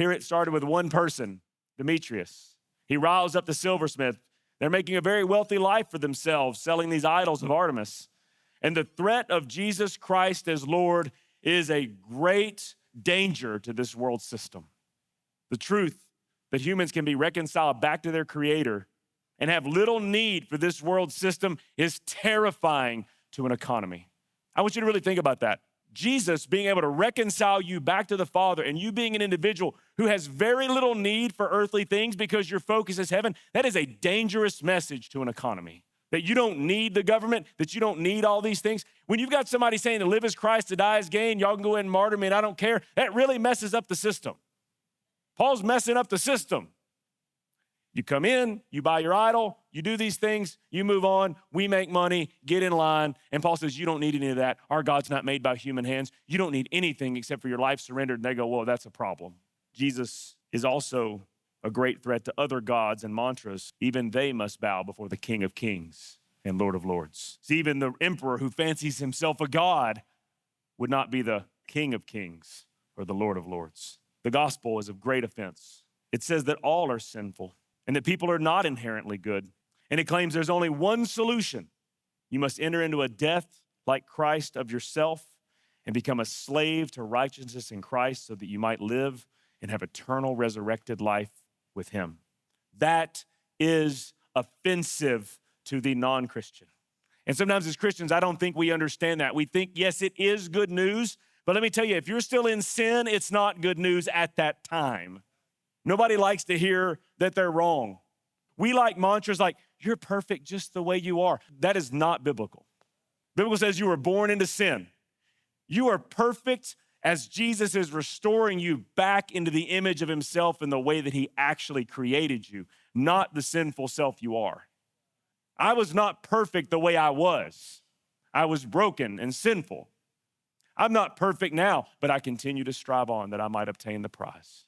Here it started with one person, Demetrius. He riles up the silversmith. They're making a very wealthy life for themselves, selling these idols of Artemis. And the threat of Jesus Christ as Lord is a great danger to this world system. The truth that humans can be reconciled back to their Creator and have little need for this world system is terrifying to an economy. I want you to really think about that. Jesus being able to reconcile you back to the Father and you being an individual who has very little need for earthly things because your focus is heaven, that is a dangerous message to an economy. That you don't need the government, that you don't need all these things. When you've got somebody saying to live as Christ, to die as gain, y'all can go in and martyr me and I don't care, that really messes up the system. Paul's messing up the system. You come in, you buy your idol, you do these things, you move on, we make money, get in line. And Paul says, you don't need any of that. Our God's not made by human hands. You don't need anything except for your life surrendered. And they go, well, that's a problem. Jesus is also a great threat to other gods and mantras. Even they must bow before the King of Kings and Lord of Lords. See, even the emperor who fancies himself a god would not be the King of Kings or the Lord of Lords. The gospel is of great offense. It says that all are sinful and that people are not inherently good. And it claims there's only one solution. You must enter into a death like Christ of yourself and become a slave to righteousness in Christ so that you might live and have eternal resurrected life with him. That is offensive to the non-Christian. And sometimes as Christians, I don't think we understand that. We think, yes, it is good news, but let me tell you, if you're still in sin, it's not good news at that time. Nobody likes to hear that they're wrong. We like mantras like, you're perfect just the way you are. That is not biblical. Bible says you were born into sin. You are perfect as Jesus is restoring you back into the image of himself in the way that he actually created you, not the sinful self you are. I was not perfect the way I was. I was broken and sinful. I'm not perfect now, but I continue to strive on that I might obtain the prize.